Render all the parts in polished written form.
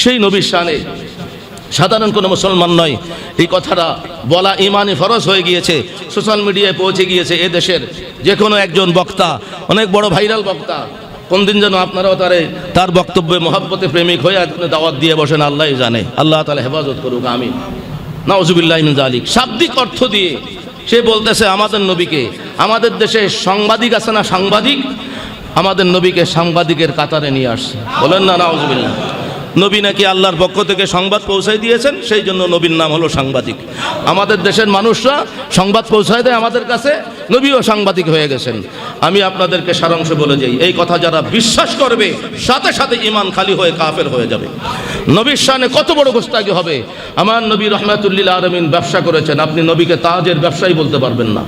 সেই নবীর শানে সাধারণ কোনো মুসলমান নয় এই কথাটা বলা ইমানি ফরজ হয়ে গিয়েছে। সোশ্যাল মিডিয়ায় পৌঁছে গিয়েছে এ দেশের যে কোনো একজন বক্তা, অনেক বড় ভাইরাল বক্তা, কোন দিন যেন আপনারাও তার বক্তব্যে মহব্বতে প্রেমিক হয়ে দাওয়াত দিয়ে বসেন, আল্লাহ জানে। আল্লাহ তাআলা হেফাজত করুক, আমিন। নাউজুবিল্লাহি মিন যালিক। শাব্দিক অর্থ দিয়ে সে বলতেছে আমাদের নবীকে, আমাদের দেশে সাংবাদিক আছে না, সাংবাদিক, আমাদের নবীকে সাংবাদিকের কাতারে নিয়ে আসছে। বলেন না নাউজুবিল্লাহ। নবী নাকি আল্লাহর পক্ষ থেকে সংবাদ পৌঁছায় দিয়েছেন, সেই জন্য নবীর নাম হলো সাংবাদিক। আমাদের দেশের মানুষরা সংবাদ পৌঁছায় দেয় আমাদের কাছে, নবীও সাংবাদিক হয়ে গেছেন। আমি আপনাদেরকে সারাংশ বলে যাই, এই কথা যারা বিশ্বাস করবে সাথে সাথে ঈমান খালি হয়ে কাফের হয়ে যাবে। নবীর শানে কত বড় গোস্তাকি হবে। আমার নবী রাহমাতুল লিল আলামিন ব্যবসা করেছেন, আপনি নবীকে তাজের ব্যবসায়ী বলতে পারবেন না।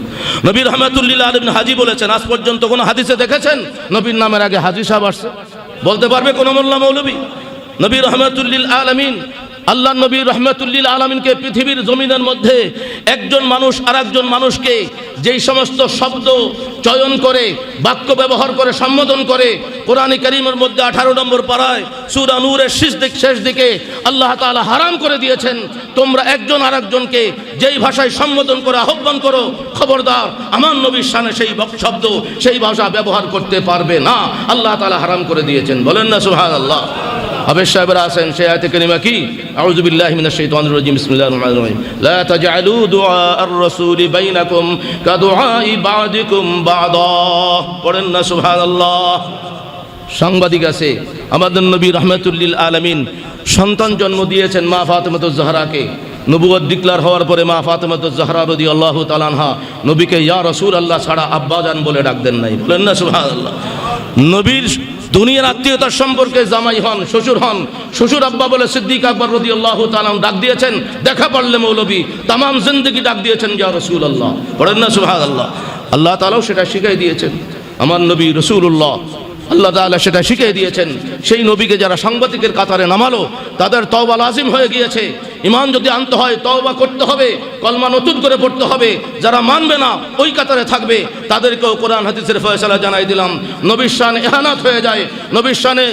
নবী রাহমাতুল লিল আলামিন হাজী বলেছেন, আজ পর্যন্ত কোনো হাদিসে দেখেছেন নবীর নামের আগে হাজী সাহেব আসছে? বলতে পারবে কোনো মোল্লা মৌলবী? নবী রাহমাতুল লিল আলামিন, আল্লাহ নবী রাহমাতুল লিল আলামিনকে পৃথিবীর জমিনের মধ্যে একজন মানুষ আর একজন মানুষকে যেই সমস্ত শব্দ চয়ন করে, বাক্য ব্যবহার করে, সম্বোধন করে, কোরআনে কারীমের মধ্যে 18 নম্বর পারায় সূরা নূরের শেষ দিকে আল্লাহ তাআলা হারাম করে দিয়েছেন, তোমরা একজন আর একজনকে যেই ভাষায় সম্বোধন করে আহ্বান করো, খবরদার আমার নবীর শানে সেই শব্দ, সেই ভাষা ব্যবহার করতে পারবে না। আল্লাহ তাআলা হারাম করে দিয়েছেন। বলেন না সুবহানাল্লাহ। হাফেজ সাহেবরা আছেন, সেই আয়াতে কারিমা কি? আউযু বিল্লাহি মিনাশ শাইতানির রাজিম, বিসমিল্লাহির রহমানির রহিম। লা তাজআলু দুআ আর-রাসূলি বাইনাকুম কাদুআই বা'দিকুম বা'দা। পড়েন না সুবহানাল্লাহ। সাংবাদিক আছে, আমাদের নবী রাহমাতুল লিল আলামিন সন্তান জন্ম দিয়েছেন মা ফাতেমাতুজ জাহরাকে। নবুয়ত ডিক্লার হওয়ার পরে মা ফাতেমাতুজ জাহরা রাদিয়াল্লাহু তাআলা আনহা নবীকে ইয়া রাসূলুল্লাহ ছাড়া আব্বাজান বলে ডাক দেন নাই। বলেন না সুবহানাল্লাহ। নবীর দুনিয়ার আত্মীয়তার সম্পর্কে জামাই হন, শ্বশুর হন, শ্বশুর আব্বা বলে সিদ্দিক আকবর রাদিয়াল্লাহু তাআলা ডাক দিয়েছেন, দেখা পড়লে মৌলবী, তামাম জিন্দেগি ডাক দিয়েছেন ইয়া রাসূলুল্লাহ। পড়েন না সুবহানাল্লাহ। আল্লাহ তাআলাও সেটা শিখিয়ে দিয়েছেন, আমার নবী রাসূলুল্লাহ আল্লাহ তাআলা সেটা শিখিয়ে দিয়েছেন। সেই নবীকে যারা সাংবাদিকের কাতারে নামালো তাদের তওবা লাজিম হয়ে গিয়েছে। ঈমান যদি আনতে হয় তওবা করতে হবে, কলমা নতুন করে পড়তে হবে। যারা মানবে না ওই কাতারে থাকবে, তাদেরকেও কোরআন হাদিসের ফয়সালা জানাই দিলাম। নবীর শান ইহানাত হয়ে যায়, নবীর শানে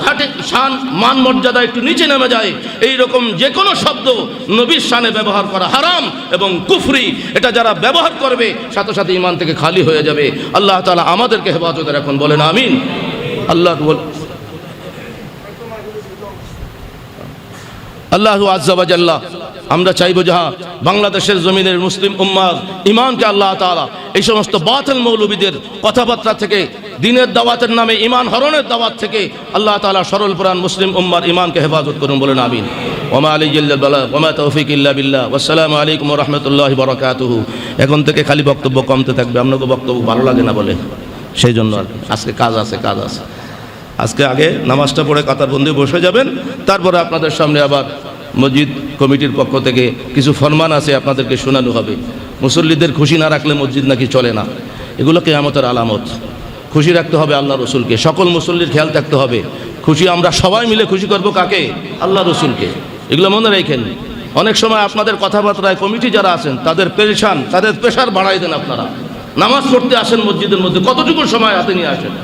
ঘাটে শান মান মর্যাদা একটু নিচে নেমে যায়। এই রকম যে কোনো শব্দ নবীর শানে ব্যবহার করা হারাম এবং কুফরি। এটা যারা ব্যবহার করবে সাথে সাথে ঈমান থেকে খালি হয়ে যাবে। আল্লাহ তাআলা আমাদেরকে হেফাজতে রাখুন, বলেন আমিন। আল্লাহু আজ্জা ওয়া জাল্লা, আমরা চাইবো যাহা বাংলাদেশের জমিনের মুসলিম উম্মার ঈমানকে আল্লাহ তাআলা এই সমস্ত বাতিল মৌলবীদের কথাবার্তা থেকে, দিনের দাওয়াতের নামে ঈমান হরণের দাওয়াত থেকে আল্লাহ তাআলা সরল প্রাণ মুসলিম উম্মার ঈমানকে হেফাজত করুন, বলেন আমিন। ওয়া মা আলাইহি ইল্লাল বালাগ ওয়া মা তাওফীক ইল্লা বিল্লাহ। ওয়াসসালামু আলাইকুম ওয়া রাহমাতুল্লাহি ওয়া বারাকাতুহু। এখন থেকে খালি বক্তব্য কমতে থাকবে, আপনাকে বক্তব্য ভালো লাগে না বলে, সেই জন্য আজকে কাজ আছে। আজকে আগে নামাজটা পড়ে কাতারবন্দি বসে যাবেন, তারপরে আপনাদের সামনে আবার মসজিদ কমিটির পক্ষ থেকে কিছু ফরমান আছে, আপনাদেরকে শোনানো হবে। মুসল্লিদের খুশি না রাখলে মসজিদ নাকি চলে না, এগুলো কিয়ামতের আলামত। খুশি রাখতে হবে আল্লাহ রসুলকে, সকল মুসল্লির খেয়াল থাকতে হবে। খুশি আমরা সবাই মিলে খুশি করব কাকে? আল্লাহ রসুলকে। এগুলো মনে রাখেন। অনেক সময় আপনাদের কথাবার্তায় কমিটি যারা আছেন তাদের পেরেশান, তাদের প্রেশার বাড়াই দেন। আপনারা নামাজ পড়তে আসেন মসজিদের মধ্যে, কতটুকু সময় হাতে নিয়ে আসেন?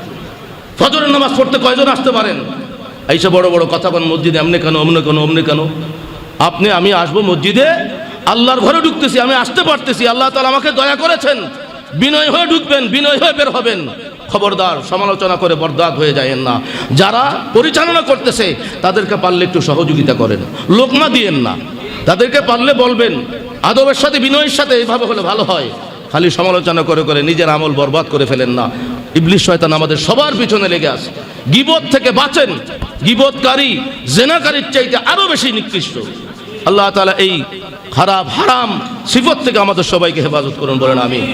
ফজরের নামাজ পড়তে কয়জন আসতে পারেন? এইসব বড় বড় কথা বলেন মসজিদে এমনি কেন, অমনি কেন। আমি আসবো মসজিদে, আল্লাহর ঘরে ঢুকতেছি, আমি আসতে পারতেছি, আল্লাহ তাআলা আমাকে দয়া করেছেন। বিনয় হয়ে ঢুকবেন, বিনয় হয়ে বের হবেন। খবরদার সমালোচনা করে বরদাদ হয়ে যায়েন না। যারা পরিচালনা করতেছে তাদেরকে পারলে একটু সহযোগিতা করেন, লোকমা দিয়েন না। তাদেরকে পারলে বলবেন, আদবের সাথে বিনয়ের সাথে, এইভাবে হলে ভালো হয়। খালি সমালোচনা করে নিজের আমল বরবাদ করে ফেলেন না। ইবলিস শয়তান আমাদের সবার পিছনে লেগে আছে। গীবত থেকে বাঁচেন। গীবতকারী জেনাকারীর চাইতে আরো বেশি নিকৃষ্ট। আল্লাহ তাআলা এই খারাপ হারাম সিফত থেকে আমাদের সবাইকে হেফাজত করুন, বলেন আমিন।